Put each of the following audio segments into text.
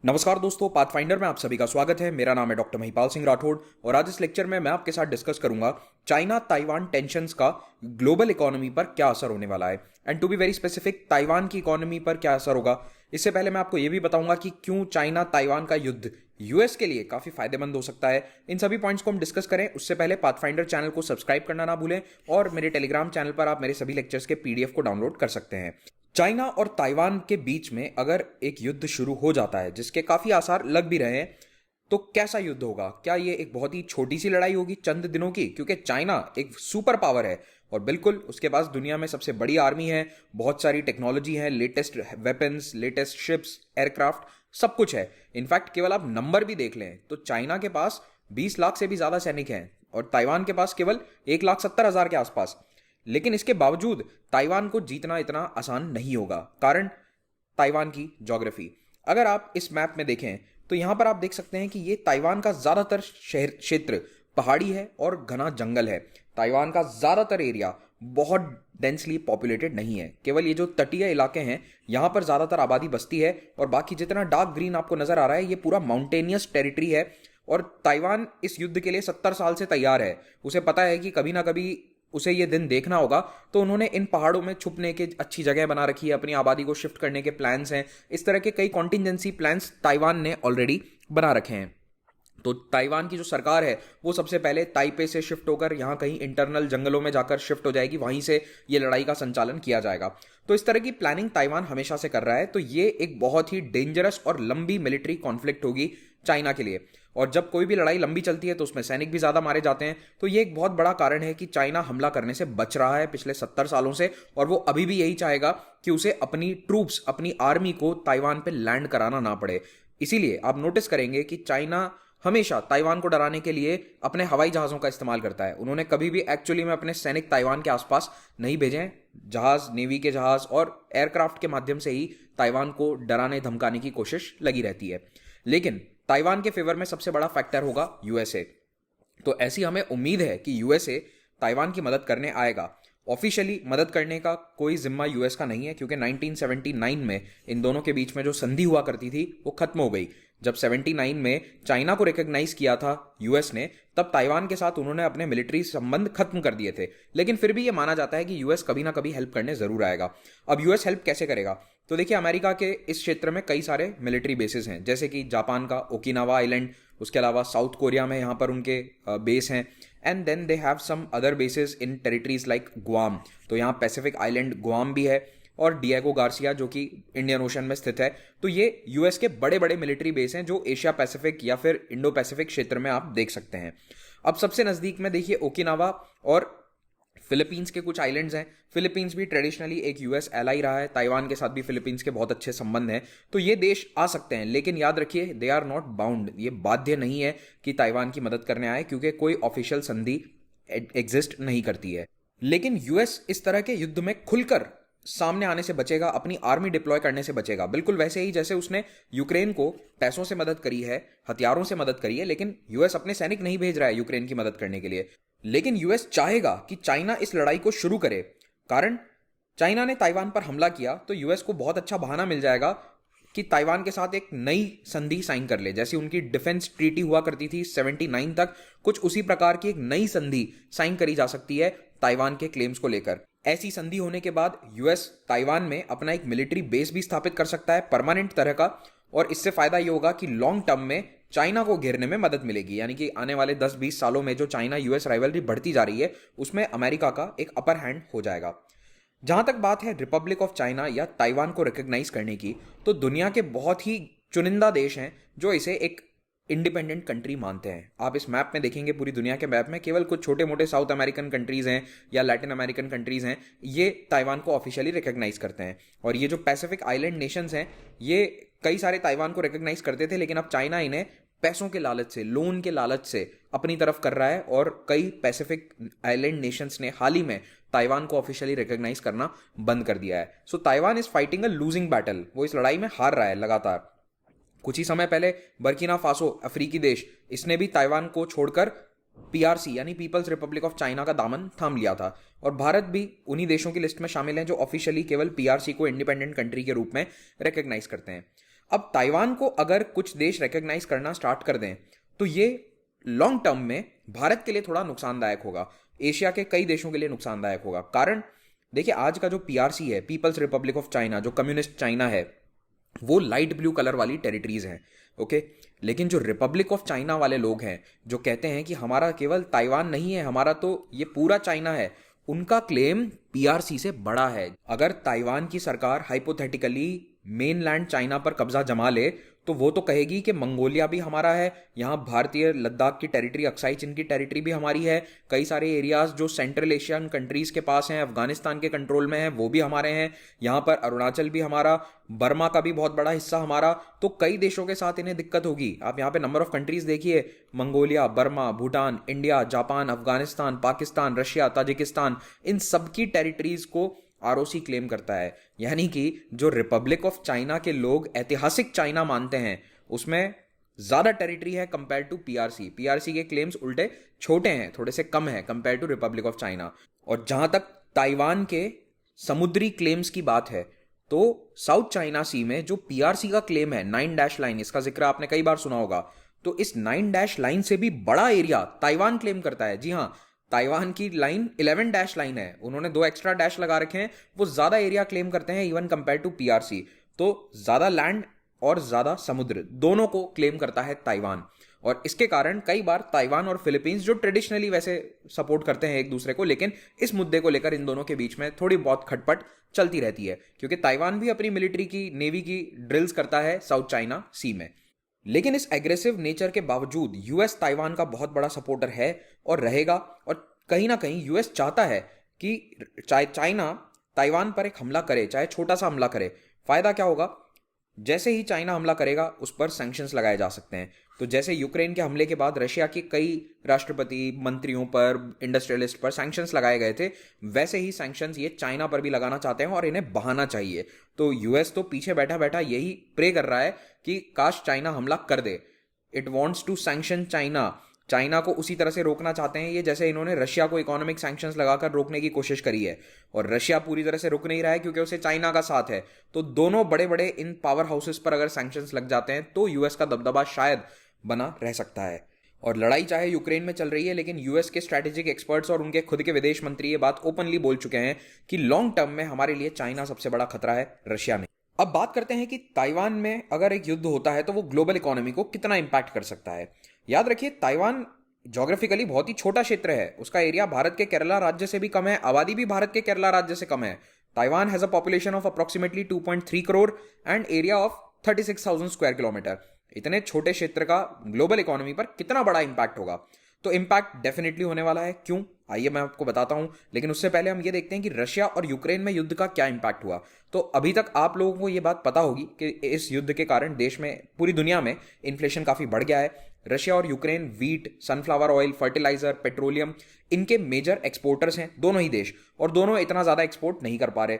नमस्कार दोस्तों, पाथफाइंडर में आप सभी का स्वागत है। मेरा नाम है डॉक्टर महिपाल सिंह राठौड़ और आज इस लेक्चर में मैं आपके साथ डिस्कस करूंगा चाइना ताइवान टेंशंस का ग्लोबल इकोनॉमी पर क्या असर होने वाला है and to be very specific Taiwan की इकोनॉमी पर क्या असर होगा। इससे पहले मैं आपको यह भी बताऊंगा कि क्यों चाइना ताइवान का युद्ध यूएस के लिए काफी फायदेमंद हो सकता है। इन सभी पॉइंट्स को हम डिस्कस करें उससे पहले पाथफाइंडर चैनल को सब्सक्राइब करना ना भूलें और मेरे टेलीग्राम चैनल पर आप मेरे सभी लेक्चर्स के पीडीएफ को डाउनलोड कर सकते हैं। चाइना और ताइवान के बीच में अगर एक युद्ध शुरू हो जाता है जिसके काफी आसार लग भी रहे हैं, तो कैसा युद्ध होगा? क्या ये एक बहुत ही छोटी सी लड़ाई होगी चंद दिनों की? क्योंकि चाइना एक सुपर पावर है और बिल्कुल उसके पास दुनिया में सबसे बड़ी आर्मी है, बहुत सारी टेक्नोलॉजी है, latest weapons, latest ships, aircraft, सब कुछ है। इनफैक्ट केवल आप नंबर भी देख लें तो चाइना के पास 20 लाख से भी ज्यादा सैनिक हैं और ताइवान के पास केवल 1,70,000 के आसपास। लेकिन इसके बावजूद ताइवान को जीतना इतना आसान नहीं होगा, कारण ताइवान की ज्योग्राफी। अगर आप इस मैप में देखें तो यहां पर आप देख सकते हैं कि ये ताइवान का ज्यादातर शहर क्षेत्र पहाड़ी है और घना जंगल है। ताइवान का ज्यादातर एरिया बहुत डेंसली पॉपुलेटेड नहीं है, केवल ये जो तटीय इलाके हैं यहां पर ज्यादातर आबादी बसती है और बाकी जितना डार्क ग्रीन आपको नजर आ रहा है ये पूरा माउंटेनियस टेरिटरी है। और ताइवान इस युद्ध के लिए 70 साल से तैयार है। उसे पता है कि कभी ना कभी उसे ये दिन देखना होगा, तो उन्होंने इन पहाड़ों में छुपने के अच्छी जगह बना रखी है, अपनी आबादी को शिफ्ट करने के प्लान्स हैं। इस तरह के कई कॉन्टिजेंसी प्लान्स ताइवान ने ऑलरेडी बना रखे हैं। तो ताइवान की जो सरकार है वो सबसे पहले ताइपे से शिफ्ट होकर यहाँ कहीं इंटरनल जंगलों में जाकर शिफ्ट हो जाएगी, वहीं से ये लड़ाई का संचालन किया जाएगा। तो इस तरह की प्लानिंग ताइवान हमेशा से कर रहा है। तो ये एक बहुत ही डेंजरस और लंबी मिलिट्री कॉन्फ्लिक्ट होगी चाइना के लिए। और जब कोई भी लड़ाई लंबी चलती है तो उसमें सैनिक भी ज्यादा मारे जाते हैं। तो ये एक बहुत बड़ा कारण है कि चाइना हमला करने से बच रहा है पिछले 70 सालों से, और वो अभी भी यही चाहेगा कि उसे अपनी ट्रूप्स, अपनी आर्मी को ताइवान पे लैंड कराना ना पड़े। इसीलिए आप नोटिस करेंगे कि चाइना हमेशा ताइवान को डराने के लिए अपने हवाई जहाजों का इस्तेमाल करता है। उन्होंने कभी भी एक्चुअली में अपने सैनिक ताइवान के आसपास नहीं भेजे। जहाज, नेवी के जहाज और एयरक्राफ्ट के माध्यम से ही ताइवान को डराने धमकाने की कोशिश लगी रहती है। लेकिन ताइवान के फेवर में सबसे बड़ा फैक्टर होगा यूएसए। तो ऐसी हमें उम्मीद है कि यूएसए ताइवान की मदद करने आएगा। ऑफिशियली मदद करने का कोई जिम्मा यूएस का नहीं है, क्योंकि 1979 में इन दोनों के बीच में जो संधि हुआ करती थी वो खत्म हो गई। जब 79 में चाइना को रिकॉग्नाइज किया था यूएस ने, तब ताइवान के साथ उन्होंने अपने मिलिट्री संबंध खत्म कर दिए थे। लेकिन फिर भी ये माना जाता है कि यूएस कभी ना कभी हेल्प करने जरूर आएगा। अब यूएस हेल्प कैसे करेगा? तो देखिए, अमेरिका के इस क्षेत्र में कई सारे मिलिट्री बेसेस हैं, जैसे कि जापान का ओकिनावा आइलैंड, उसके अलावा साउथ कोरिया में यहाँ पर उनके बेस हैं, and then they have some other bases in territories like Guam. तो यहाँ पैसिफिक आइलैंड गुआम भी है, और डिएगो गार्सिया जो कि इंडियन ओशन में स्थित है। तो ये यूएस के बड़े बड़े मिलिट्री बेस हैं जो एशिया पैसिफिक या फिर इंडो पैसिफिक क्षेत्र में आप देख सकते हैं। अब सबसे नजदीक में देखिए ओकिनावा और फिलीपींस के कुछ आइलैंड्स हैं। फिलीपींस भी ट्रेडिशनली एक यूएस एलाई रहा है, ताइवान के साथ भी फिलीपींस के बहुत अच्छे संबंध हैं। तो ये देश आ सकते हैं, लेकिन याद रखिए दे आर नॉट बाउंड। ये बाध्य नहीं है कि ताइवान की मदद करने आए, क्योंकि कोई ऑफिशियल संधि एग्जिस्ट नहीं करती है। लेकिन यूएस इस तरह के युद्ध में खुलकर सामने आने से बचेगा, अपनी आर्मी डिप्लॉय करने से बचेगा, बिल्कुल वैसे ही जैसे उसने यूक्रेन को पैसों से मदद करी है, हथियारों से मदद करी है। लेकिन यूएस अपने सैनिक नहीं भेज रहा है यूक्रेन की मदद करने के लिए। लेकिन यूएस चाहेगा कि चाइना इस लड़ाई को शुरू करे, कारण चाइना ने ताइवान पर हमला किया तो यूएस को बहुत अच्छा बहाना मिल जाएगा कि ताइवान के साथ एक नई संधि साइन कर ले। जैसी उनकी डिफेंस ट्रीटी हुआ करती थी 79 तक, कुछ उसी प्रकार की एक नई संधि साइन करी जा सकती है ताइवान के क्लेम्स को लेकर। ऐसी संधि होने के बाद यूएस ताइवान में अपना एक मिलिट्री बेस भी स्थापित कर सकता है, परमानेंट तरह का। और इससे फायदा ये होगा कि लॉन्ग टर्म में चाइना को घेरने में मदद मिलेगी। यानी कि आने वाले 10-20 सालों में जो चाइना यूएस राइवलरी बढ़ती जा रही है उसमें अमेरिका का एक अपर हैंड हो जाएगा। जहां तक बात है रिपब्लिक ऑफ चाइना या ताइवान को रिकॉग्नाइज करने की, तो दुनिया के बहुत ही चुनिंदा देश हैं जो इसे एक इंडिपेंडेंट कंट्री मानते हैं। आप इस मैप में देखेंगे, पूरी दुनिया के मैप में केवल कुछ छोटे मोटे साउथ अमेरिकन कंट्रीज हैं या लैटिन अमेरिकन कंट्रीज हैं, ये ताइवान को ऑफिशियली रिकॉग्नाइज करते हैं। और ये जो पैसिफिक आइलैंड नेशंस हैं ये कई सारे ताइवान को रिकॉग्नाइज करते थे, लेकिन अब चाइना इन्हें पैसों के लालच से, लोन के लालच से अपनी तरफ कर रहा है। और कई पैसिफिक आइलैंड नेशंस ने हाल ही में ताइवान को ऑफिशियली रिकॉग्नाइज करना बंद कर दिया है। So Taiwan is fighting a losing battle. वो इस लड़ाई में हार रहा है लगातार। कुछ ही समय पहले बर्किना फासो, अफ्रीकी देश, इसने भी ताइवान को छोड़कर पीआरसी यानी पीपल्स रिपब्लिक ऑफ चाइना का दामन थाम लिया था। और भारत भी उन्हीं देशों की लिस्ट में शामिल है जो ऑफिशियली केवल पीआरसी को इंडिपेंडेंट कंट्री के रूप में रिकॉग्नाइज करते हैं। अब ताइवान को अगर कुछ देश रिकॉग्नाइज करना स्टार्ट कर दें तो ये लॉन्ग टर्म में भारत के लिए थोड़ा नुकसानदायक होगा, एशिया के कई देशों के लिए नुकसानदायक होगा। कारण देखिए, आज का जो पीआरसी है, पीपल्स रिपब्लिक ऑफ चाइना, जो कम्युनिस्ट चाइना है, वो लाइट ब्लू कलर वाली टेरिटरीज हैं। ओके, लेकिन जो रिपब्लिक ऑफ चाइना वाले लोग हैं जो कहते हैं कि हमारा केवल ताइवान नहीं है, हमारा तो ये पूरा चाइना है, उनका क्लेम पीआरसी से बड़ा है। अगर ताइवान की सरकार हाइपोथेटिकली मेनलैंड चाइना पर कब्जा जमा ले तो वो तो कहेगी कि मंगोलिया भी हमारा है, यहाँ भारतीय लद्दाख की टेरिटरी, अक्साई चीन की टेरिटरी भी हमारी है, कई सारे एरियाज जो सेंट्रल एशियन कंट्रीज के पास हैं, अफगानिस्तान के कंट्रोल में हैं, वो भी हमारे हैं, यहाँ पर अरुणाचल भी हमारा, बर्मा का भी बहुत बड़ा हिस्सा हमारा। तो कई देशों के साथ इन्हें दिक्कत होगी। आप यहाँ पे नंबर ऑफ कंट्रीज देखिए, Mongolia, Burma, Bhutan, India, Japan, Afghanistan, Pakistan, Russia, Tajikistan, इन सबकी टेरिटरीज को आरओसी क्लेम करता है। यानी कि जो रिपब्लिक ऑफ चाइना के लोग ऐतिहासिक चाइना मानते हैं उसमें ज्यादा टेरिटरी है कंपेयर टू पीआरसी। पीआरसी के क्लेम्स उल्टे छोटे हैं, थोड़े से कम है compare to Republic of China. और जहां तक ताइवान के समुद्री क्लेम्स की बात है तो साउथ चाइना सी में जो पीआरसी का क्लेम है 9 डैश लाइन, इसका जिक्र आपने कई बार सुना होगा, तो इस 9 डैश लाइन से भी बड़ा एरिया ताइवान क्लेम करता है। जी हां, ताइवान की लाइन 11 डैश लाइन है, उन्होंने 2 एक्स्ट्रा डैश लगा रखे हैं, वो ज्यादा एरिया क्लेम करते हैं इवन कंपेयर टू पीआरसी। तो ज्यादा लैंड और ज्यादा समुद्र दोनों को क्लेम करता है ताइवान। और इसके कारण कई बार ताइवान और फिलीपींस, जो ट्रेडिशनली वैसे सपोर्ट करते हैं एक दूसरे को, लेकिन इस मुद्दे को लेकर इन दोनों के बीच में थोड़ी बहुत खटपट चलती रहती है, क्योंकि ताइवान भी अपनी मिलिट्री की, नेवी की ड्रिल्स करता है साउथ चाइना सी में। लेकिन इस एग्रेसिव नेचर के बावजूद यूएस ताइवान का बहुत बड़ा सपोर्टर है और रहेगा। और कहीं ना कहीं यूएस चाहता है कि चाइना ताइवान पर एक हमला करे, चाहे छोटा सा हमला करे। फायदा क्या होगा? जैसे ही चाइना हमला करेगा उस पर सैंक्शंस लगाए जा सकते हैं। तो जैसे यूक्रेन के हमले के बाद रशिया के कई राष्ट्रपति, मंत्रियों पर, इंडस्ट्रियलिस्ट पर सैंक्शंस लगाए गए थे, वैसे ही सैंक्शंस ये चाइना पर भी लगाना चाहते हैं और इन्हें बहाना चाहिए। तो यूएस तो पीछे बैठा बैठा यही प्रे कर रहा है कि काश चाइना हमला कर दे। It wants to sanction China, China को उसी तरह से रोकना चाहते हैं ये जैसे इन्होंने रशिया को इकोनॉमिक सैंक्शंस लगाकर रोकने की कोशिश करी है। और रशिया पूरी तरह से रुक नहीं रहा है क्योंकि उसे चाइना का साथ है। तो दोनों बड़े बड़े इन पावर हाउसेस पर अगर सैंक्शंस लग जाते हैं तो यूएस का दबदबा शायद बना रह सकता है। और लड़ाई चाहे यूक्रेन में चल रही है, लेकिन यूएस के स्ट्रैटेजिक एक्सपर्ट्स और उनके खुद के विदेश मंत्री ये बात ओपनली बोल चुके हैं कि लॉन्ग टर्म में हमारे लिए चाइना सबसे बड़ा खतरा है, रशिया नहीं। अब बात करते हैं कि ताइवान में अगर एक युद्ध होता है तो वो ग्लोबल इकोनॉमी को कितना इंपैक्ट कर सकता है। याद रखिए, ताइवान ज्योग्राफिकली बहुत ही छोटा क्षेत्र है, उसका एरिया भारत के केरला राज्य से भी कम है, आबादी भी भारत के केरला राज्य से कम है। Taiwan has a population of approximately 2.3 crore and area of 36,000 square kilometre. इतने छोटे क्षेत्र का ग्लोबल इकोनॉमी पर कितना बड़ा इंपैक्ट होगा? तो इंपैक्ट डेफिनेटली होने वाला है। क्यों? आइए मैं आपको बताता हूं, लेकिन उससे पहले हम ये देखते हैं कि रशिया और यूक्रेन में युद्ध का क्या इंपैक्ट हुआ। तो अभी तक आप लोगों को ये बात पता होगी कि इस युद्ध के कारण देश में, पूरी दुनिया में इन्फ्लेशन काफी बढ़ गया है। रशिया और Ukraine wheat, sunflower oil, fertiliser, petroleum, इनके मेजर एक्सपोर्टर्स हैं दोनों ही देश, और दोनों इतना ज्यादा एक्सपोर्ट नहीं कर पा रहे।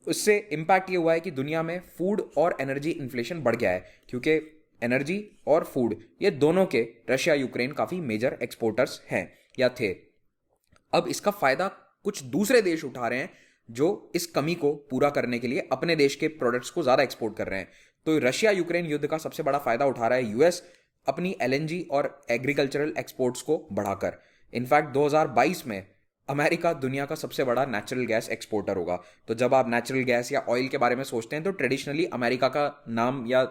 उससे इंपैक्ट ये हुआ है कि दुनिया में फूड और एनर्जी इन्फ्लेशन बढ़ गया है, क्योंकि एनर्जी और फूड ये दोनों के रशिया यूक्रेन काफी मेजर एक्सपोर्टर्स हैं या थे। अब इसका फायदा कुछ दूसरे देश उठा रहे हैं जो इस कमी को पूरा करने के लिए अपने देश के प्रोडक्ट्स को ज्यादा एक्सपोर्ट कर रहे हैं। तो रशिया यूक्रेन युद्ध का सबसे बड़ा फायदा उठा रहा है यूएस अपनी एलएनजी और एग्रीकल्चरल एक्सपोर्ट्स को बढ़ाकर। इनफैक्ट 2022 में अमेरिका दुनिया का सबसे बड़ा नेचुरल गैस एक्सपोर्टर होगा। तो जब आप नेचुरल गैस या ऑयल के बारे में सोचते हैं तो ट्रेडिशनली अमेरिका का नाम या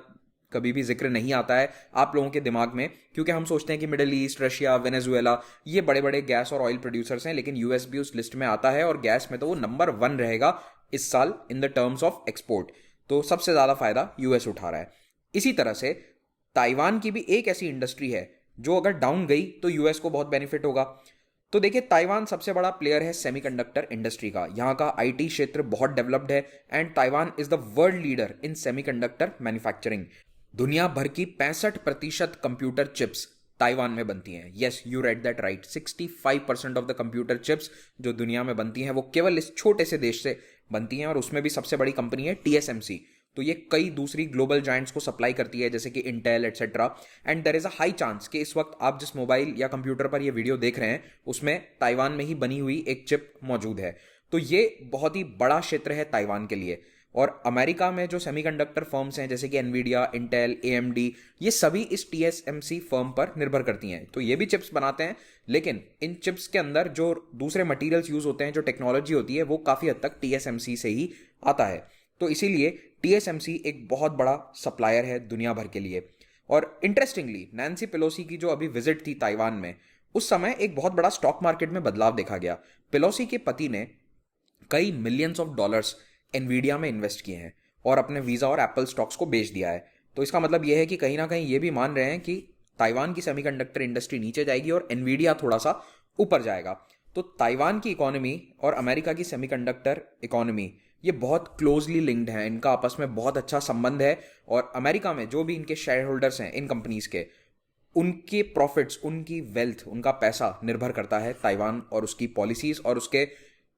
कभी भी जिक्र नहीं आता है आप लोगों के दिमाग में, क्योंकि हम सोचते हैं कि मिडिल ईस्ट, रशिया, वेनेजुएला ये बड़े बड़े गैस और ऑयल प्रोड्यूसर्स हैं, लेकिन यूएस भी उस लिस्ट में आता है और गैस में तो वो नंबर 1 रहेगा इस साल in the terms of export. तो सबसे ज्यादा फायदा यूएस उठा रहा है। इसी तरह से ताइवान की भी एक ऐसी इंडस्ट्री है जो अगर डाउन गई तो यूएस को बहुत बेनिफिट होगा। तो देखिए, ताइवान सबसे बड़ा प्लेयर है सेमीकंडक्टर इंडस्ट्री का। यहाँ का आईटी क्षेत्र बहुत डेवलप्ड है and Taiwan is the world leader in semiconductor manufacturing. दुनिया भर की 65% कंप्यूटर चिप्स ताइवान में बनती हैं। Yes, you read that right, 65% of the computer chips जो दुनिया में बनती हैं वो केवल इस छोटे से देश से बनती हैं, और उसमें भी सबसे बड़ी कंपनी है टीएसएमसी। तो ये कई दूसरी ग्लोबल जायंट्स को सप्लाई करती है जैसे कि Intel etcetera. And there is a high chance कि इस वक्त आप जिस मोबाइल या कंप्यूटर पर ये वीडियो देख रहे हैं उसमें ताइवान में ही बनी हुई एक चिप मौजूद है। तो ये बहुत ही बड़ा क्षेत्र है ताइवान के लिए। और अमेरिका में जो सेमीकंडक्टर फर्म्स हैं जैसे कि एनवीडिया, इंटेल, एएमडी, ये सभी इस टीएसएमसी फर्म पर निर्भर करती हैं। तो ये भी चिप्स बनाते हैं, लेकिन इन चिप्स के अंदर जो दूसरे मटेरियल्स यूज होते हैं, जो टेक्नोलॉजी होती है, वो काफ़ी हद तक टीएसएमसी से ही आता है। तो इसीलिए टीएसएमसी एक बहुत बड़ा सप्लायर है दुनिया भर के लिए। और इंटरेस्टिंगली नैन्सी पेलोसी की जो अभी विजिट थी ताइवान में, उस समय एक बहुत बड़ा स्टॉक मार्केट में बदलाव देखा गया। पेलोसी के पति ने कई मिलियंस ऑफ डॉलर्स एनवीडिया में इन्वेस्ट किए हैं और अपने वीज़ा और एप्पल स्टॉक्स को बेच दिया है। तो इसका मतलब यह है कि कहीं ना कहीं ये भी मान रहे हैं कि ताइवान की सेमीकंडक्टर इंडस्ट्री नीचे जाएगी और एनवीडिया थोड़ा सा ऊपर जाएगा। तो ताइवान की इकोनॉमी और अमेरिका की सेमीकंडक्टर इकोनॉमी ये बहुत क्लोजली लिंक्ड है, इनका आपस में बहुत अच्छा संबंध है। और अमेरिका में जो भी इनके शेयर होल्डर्स हैं इन कंपनीज के, उनके प्रॉफिट्स, उनकी वेल्थ, उनका पैसा निर्भर करता है ताइवान और उसकी पॉलिसीज और उसके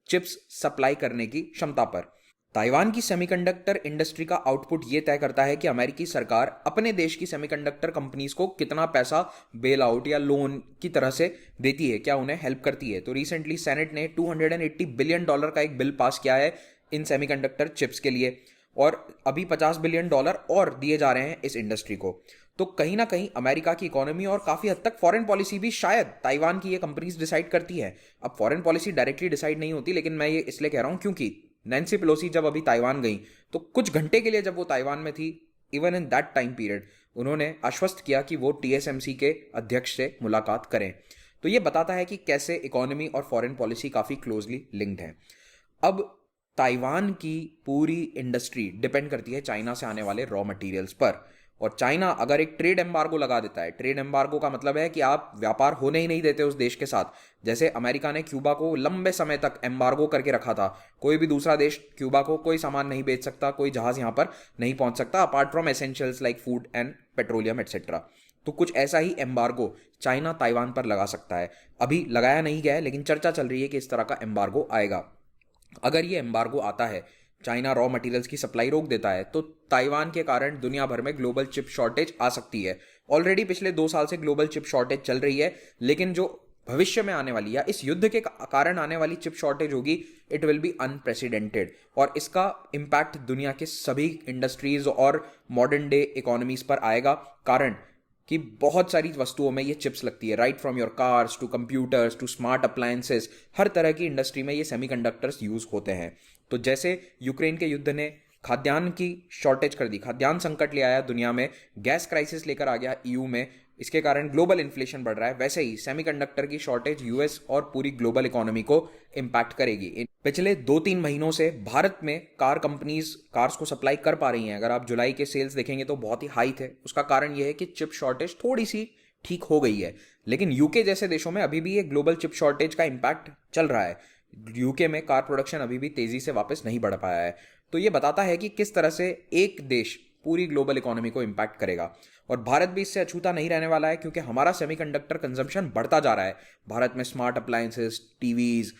चिप्स सप्लाई करने की क्षमता पर। ताइवान की सेमीकंडक्टर इंडस्ट्री का आउटपुट ये तय करता है कि अमेरिकी सरकार अपने देश की सेमीकंडक्टर कंपनीज को कितना पैसा बेल आउट या लोन की तरह से देती है, क्या उन्हें हेल्प करती है। तो रिसेंटली सेनेट ने $280 बिलियन का एक बिल पास किया है इन सेमीकंडक्टर चिप्स के लिए, और अभी $50 बिलियन और दिए जा रहे हैं इस इंडस्ट्री को। तो कहीं ना कहीं अमेरिका की इकोनॉमी और काफी हद तक फॉरेन पॉलिसी भी शायद ताइवान की ये कंपनीज डिसाइड करती है। अब फॉरेन पॉलिसी डायरेक्टली डिसाइड नहीं होती, लेकिन मैं ये इसलिए कह रहा हूं क्योंकि नैन्सी पेलोसी जब अभी ताइवान गई तो कुछ घंटे के लिए जब वो ताइवान में थी, even in that time period, उन्होंने आश्वस्त किया कि वो टीएसएमसी के अध्यक्ष से मुलाकात करें। तो ये बताता है कि कैसे इकोनॉमी और फॉरेन पॉलिसी काफी क्लोजली लिंक्ड है। अब ताइवान की पूरी इंडस्ट्री डिपेंड करती है चाइना से आने वाले रॉ मटेरियल्स पर, और चाइना अगर एक ट्रेड एम्बार्गो लगा देता है, ट्रेड एम्बार्गो का मतलब है कि आप व्यापार होने ही नहीं देते उस देश के साथ। जैसे अमेरिका ने क्यूबा को लंबे समय तक एम्बार्गो करके रखा था, कोई भी दूसरा देश क्यूबा को कोई सामान नहीं बेच सकता, कोई जहाज यहां पर नहीं पहुंच सकता apart from essentials like food and petroleum etcetera. तो कुछ ऐसा ही एम्बार्गो चाइना ताइवान पर लगा सकता है। अभी लगाया नहीं गया है, लेकिन चर्चा चल रही है कि इस तरह का एम्बार्गो आएगा। अगर ये एम्बार्गो आता है, चाइना रॉ मटेरियल्स की सप्लाई रोक देता है, तो ताइवान के कारण दुनिया भर में ग्लोबल चिप शॉर्टेज आ सकती है। ऑलरेडी पिछले 2 साल से ग्लोबल चिप शॉर्टेज चल रही है, लेकिन जो भविष्य में आने वाली या इस युद्ध के कारण आने वाली चिप शॉर्टेज होगी, इट विल बी अनप्रेसिडेंटेड, और इसका इम्पैक्ट दुनिया के सभी इंडस्ट्रीज और मॉडर्न डे इकोनॉमीज पर आएगा। कारण कि बहुत सारी वस्तुओं में ये चिप्स लगती है, right from your cars to computers to smart appliances, हर तरह की इंडस्ट्री में ये सेमीकंडक्टर्स यूज होते हैं। तो जैसे यूक्रेन के युद्ध ने खाद्यान्न की शॉर्टेज कर दी, खाद्यान्न संकट ले आया दुनिया में, गैस क्राइसिस लेकर आ गया ईयू में, इसके कारण ग्लोबल इन्फ्लेशन बढ़ रहा है, वैसे ही सेमीकंडक्टर की शॉर्टेज यूएस और पूरी ग्लोबल इकोनॉमी को इम्पैक्ट करेगी। पिछले 2-3 महीनों से भारत में कार कंपनीज कार्स को सप्लाई कर पा रही हैं। अगर आप जुलाई के सेल्स देखेंगे तो बहुत ही हाई थे। उसका कारण यह है कि चिप शॉर्टेज थोड़ी सी ठीक हो गई है, लेकिन यूके जैसे देशों में अभी भी ये ग्लोबल चिप शॉर्टेज का इम्पैक्ट चल रहा है। यूके में कार प्रोडक्शन अभी भी तेजी से वापस नहीं बढ़ पाया है। तो ये बताता है कि किस तरह से एक देश पूरी ग्लोबल इकोनॉमी को इम्पैक्ट करेगा, और भारत भी इससे अछूता नहीं रहने वाला है, क्योंकि हमारा सेमीकंडक्टर कंजम्पशन बढ़ता जा रहा है। भारत में smart appliances, TVs,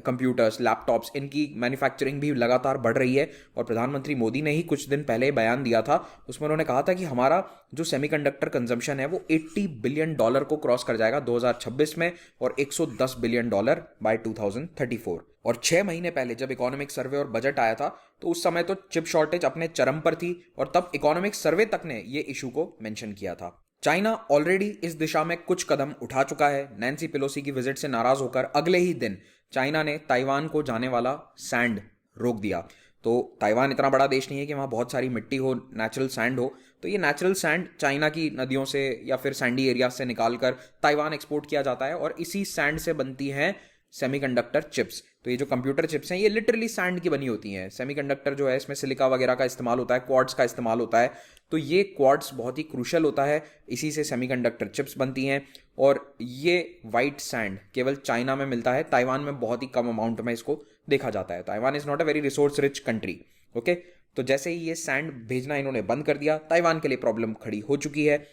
computers, laptops, इनकी मैन्युफैक्चरिंग भी लगातार बढ़ रही है। और प्रधानमंत्री मोदी ने ही कुछ दिन पहले बयान दिया था, उसमें उन्होंने कहा था कि हमारा जो सेमीकंडक्टर कंजम्पशन है वो $80 बिलियन को क्रॉस कर जाएगा 2026 में, और $110 बिलियन बाय 2034। और 6 महीने पहले जब इकोनॉमिक सर्वे और बजट आया था, तो उस समय तो चिप शॉर्टेज अपने चरम पर थी, और तब इकोनॉमिक सर्वे तक ने ये इशू को मेंशन किया था। चाइना ऑलरेडी इस दिशा में कुछ कदम उठा चुका है। नैन्सी पेलोसी की विजिट से नाराज होकर अगले ही दिन चाइना ने ताइवान को जाने वाला सैंड रोक दिया। तो ताइवान इतना बड़ा देश नहीं है कि वहाँ बहुत सारी मिट्टी हो, नेचुरल सैंड हो, तो ये नेचुरल सैंड चाइना की नदियों से या फिर सैंडी एरिया से निकालकर ताइवान एक्सपोर्ट किया जाता है, और इसी सैंड से बनती हैं सेमीकंडक्टर चिप्स। तो ये जो कंप्यूटर चिप्स हैं ये लिटरली सैंड की बनी होती हैं। सेमीकंडक्टर जो है इसमें सिलिका वगैरह का इस्तेमाल होता है, क्वार्ट्स का इस्तेमाल होता है। तो ये क्वार्ट्स बहुत ही क्रूशल होता है, इसी से सेमीकंडक्टर चिप्स बनती हैं। और ये वाइट सैंड केवल चाइना में मिलता है, ताइवान में बहुत ही कम अमाउंट में इसको देखा जाता है। Taiwan is not a very resource rich country. Okay, तो जैसे ही ये सैंड भेजना इन्होंने बंद कर दिया, ताइवान के लिए प्रॉब्लम खड़ी हो चुकी है।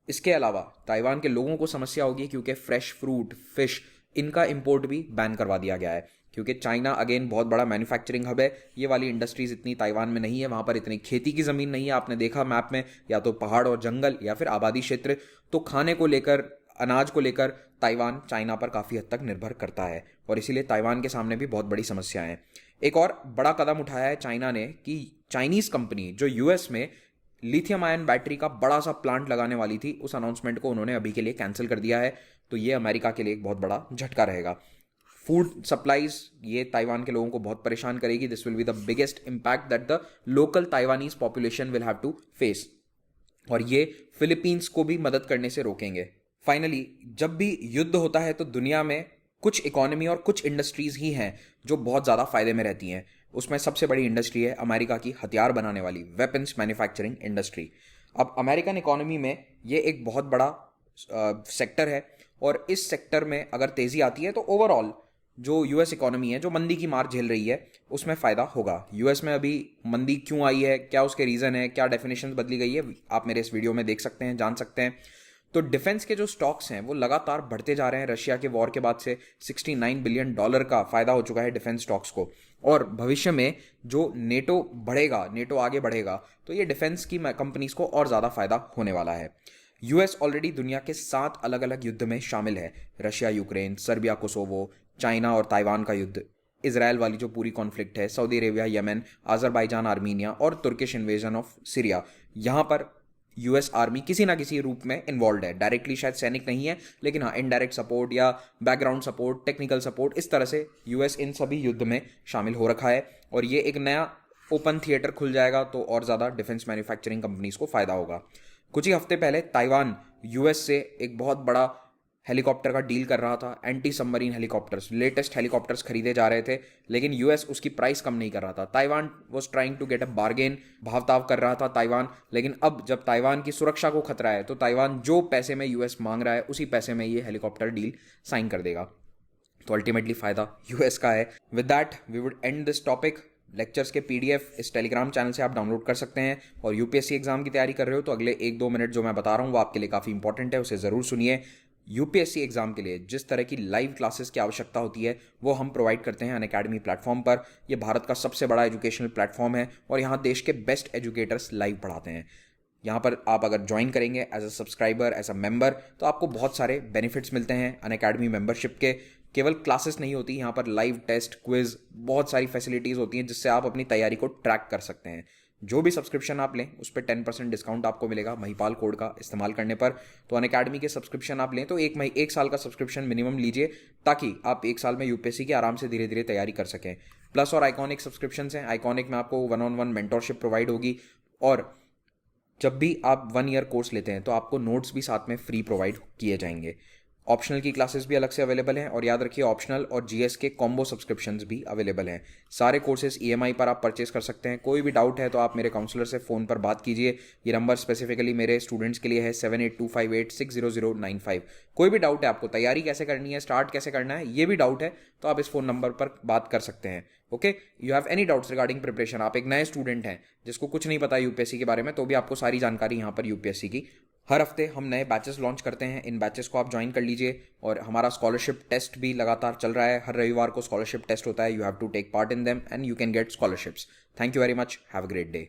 इसके अलावा ताइवान के लोगों को समस्या होगी, क्योंकि फ्रेश फ्रूट, फिश, इनका इंपोर्ट भी बैन करवा दिया गया है, क्योंकि चाइना अगेन बहुत बड़ा मैन्युफैक्चरिंग हब है। ये वाली इंडस्ट्रीज इतनी ताइवान में नहीं है, वहाँ पर इतनी खेती की ज़मीन नहीं है। आपने देखा मैप में, या तो पहाड़ और जंगल या फिर आबादी क्षेत्र। तो खाने को लेकर, अनाज को लेकर ताइवान चाइना पर काफ़ी हद तक निर्भर करता है, और इसीलिए ताइवान के सामने भी बहुत बड़ी समस्या है। एक और बड़ा कदम उठाया है चाइना ने कि चाइनीज कंपनी जो यूएस में लिथियम आयन बैटरी का बड़ा सा प्लांट लगाने वाली थी, उस अनाउंसमेंट को उन्होंने अभी के लिए कैंसिल कर दिया है। तो ये अमेरिका के लिए एक बहुत बड़ा झटका रहेगा। फूड सप्लाईज ये ताइवान के लोगों को बहुत परेशान करेगी। This will be the biggest impact that the local Taiwanese population will have to face, और ये फिलीपींस को भी मदद करने से रोकेंगे। फाइनली, जब भी युद्ध होता है तो दुनिया में कुछ इकोनॉमी और कुछ इंडस्ट्रीज ही हैं जो बहुत ज़्यादा फायदे में रहती हैं। उसमें सबसे बड़ी इंडस्ट्री है अमेरिका की हथियार बनाने वाली वेपन्स मैन्युफैक्चरिंग इंडस्ट्री। अब अमेरिकन इकोनॉमी में ये एक बहुत बड़ा सेक्टर है, और इस सेक्टर में अगर तेज़ी आती है तो ओवरऑल जो यूएस इकोनॉमी है, जो मंदी की मार झेल रही है, उसमें फ़ायदा होगा। यूएस में अभी मंदी क्यों आई है, क्या उसके रीज़न है, क्या डेफिनेशन बदली गई है, आप मेरे इस वीडियो में देख सकते हैं, जान सकते हैं। तो डिफेंस के जो स्टॉक्स हैं वो लगातार बढ़ते जा रहे हैं। रशिया के वॉर के बाद से $69 बिलियन का फ़ायदा हो चुका है डिफेंस स्टॉक्स को, और भविष्य में जो नेटो बढ़ेगा, नेटो आगे बढ़ेगा, तो ये डिफेंस की कंपनीज को और ज़्यादा फ़ायदा होने वाला है। यूएस ऑलरेडी दुनिया के 7 अलग अलग युद्ध में शामिल है। Russia Ukraine, Serbia Kosovo, China और ताइवान का युद्ध, इजराइल वाली जो पूरी कॉन्फ्लिक्ट है, Saudi Arabia, Yemen, Azerbaijan, Armenia और तुर्किश इन्वेजन ऑफ सीरिया। यहाँ पर यूएस आर्मी किसी ना किसी रूप में इन्वॉल्व है। डायरेक्टली शायद सैनिक नहीं है, लेकिन हाँ, इनडायरेक्ट सपोर्ट या बैकग्राउंड सपोर्ट, टेक्निकल सपोर्ट, इस तरह से यूएस इन सभी युद्ध में शामिल हो रखा है। और ये एक नया ओपन थिएटर खुल जाएगा, तो और ज़्यादा डिफेंस मैन्युफैक्चरिंग कंपनीज को फ़ायदा होगा। कुछ ही हफ्ते पहले ताइवान यूएस से एक बहुत बड़ा हेलीकॉप्टर का डील कर रहा था। Anti submarine helicopters, latest helicopters खरीदे जा रहे थे, लेकिन यूएस उसकी प्राइस कम नहीं कर रहा था। Taiwan was trying to get a bargain, भावताव कर रहा था ताइवान। लेकिन अब जब ताइवान की सुरक्षा को खतरा है, तो ताइवान जो पैसे में यूएस मांग रहा है, उसी पैसे में ये हेलीकॉप्टर डील साइन कर देगा। तो अल्टीमेटली फायदा यूएस का है। With that we would end this topic. Lectures के पीडीएफ इस टेलीग्राम चैनल से आप डाउनलोड कर सकते हैं, और यूपीएससी एग्जाम की तैयारी कर रहे हो तो अगले 1-2 मिनट जो मैं बता रहा हूँ वो आपके लिए काफ़ी इंपॉर्टेंट है, उसे ज़रूर सुनिए। यूपीएससी एग्जाम के लिए जिस तरह की लाइव क्लासेस की आवश्यकता होती है वो हम प्रोवाइड करते हैं अनअकैडमी प्लेटफॉर्म पर। यह भारत का सबसे बड़ा एजुकेशनल प्लेटफॉर्म है, और यहाँ देश के बेस्ट एजुकेटर्स लाइव पढ़ाते हैं। यहाँ पर आप अगर ज्वाइन करेंगे as a subscriber, as a member, तो आपको बहुत सारे बेनिफिट्स मिलते हैं अनअकैडमी मेंबरशिप के। केवल क्लासेस नहीं होती, यहाँ पर लाइव टेस्ट, क्विज, बहुत सारी फैसिलिटीज़ होती हैं जिससे आप अपनी तैयारी को ट्रैक कर सकते हैं। जो भी सब्सक्रिप्शन आप लें उस पर 10% डिस्काउंट आपको मिलेगा महिपाल कोड का इस्तेमाल करने पर। तो अनअकैडमी के सब्सक्रिप्शन आप लें तो एक साल का सब्सक्रिप्शन मिनिमम लीजिए, ताकि आप 1 साल में यूपीएससी की आराम से धीरे धीरे तैयारी कर सकें। प्लस और आइकॉनिक सब्सक्रिप्शन हैं। आइकॉनिक में आपको 1-on-1 मेंटोरशिप प्रोवाइड होगी, और जब भी आप 1 ईयर कोर्स लेते हैं तो आपको नोट्स भी साथ में फ्री प्रोवाइड किए जाएंगे। ऑप्शनल की क्लासेस भी अलग से अवेलेबल हैं, और याद रखिए ऑप्शनल और जीएस के कॉम्बो सब्सक्रिप्शंस भी अवेलेबल हैं। सारे कोर्सेज ईएमआई पर आप परचेस कर सकते हैं। कोई भी डाउट है तो आप मेरे काउंसलर से फ़ोन पर बात कीजिए। ये नंबर स्पेसिफिकली मेरे स्टूडेंट्स के लिए है 7825860095। कोई भी डाउट है, आपको तैयारी कैसे करनी है, स्टार्ट कैसे करना है, ये भी डाउट है तो आप इस फ़ोन नंबर पर बात कर सकते हैं। Okay, you have any doubts regarding preparation, आप एक नए स्टूडेंट हैं जिसको कुछ नहीं पता यूपीएससी के बारे में, तो भी आपको सारी जानकारी यहाँ पर यूपीएससी की। हर हफ्ते हम नए बैचेस लॉन्च करते हैं, इन बैचेस को आप ज्वाइन कर लीजिए। और हमारा स्कॉलरशिप टेस्ट भी लगातार चल रहा है। हर रविवार को स्कॉलरशिप टेस्ट होता है। You have to take part in them and you can get scholarships. Thank you very much, have a great day.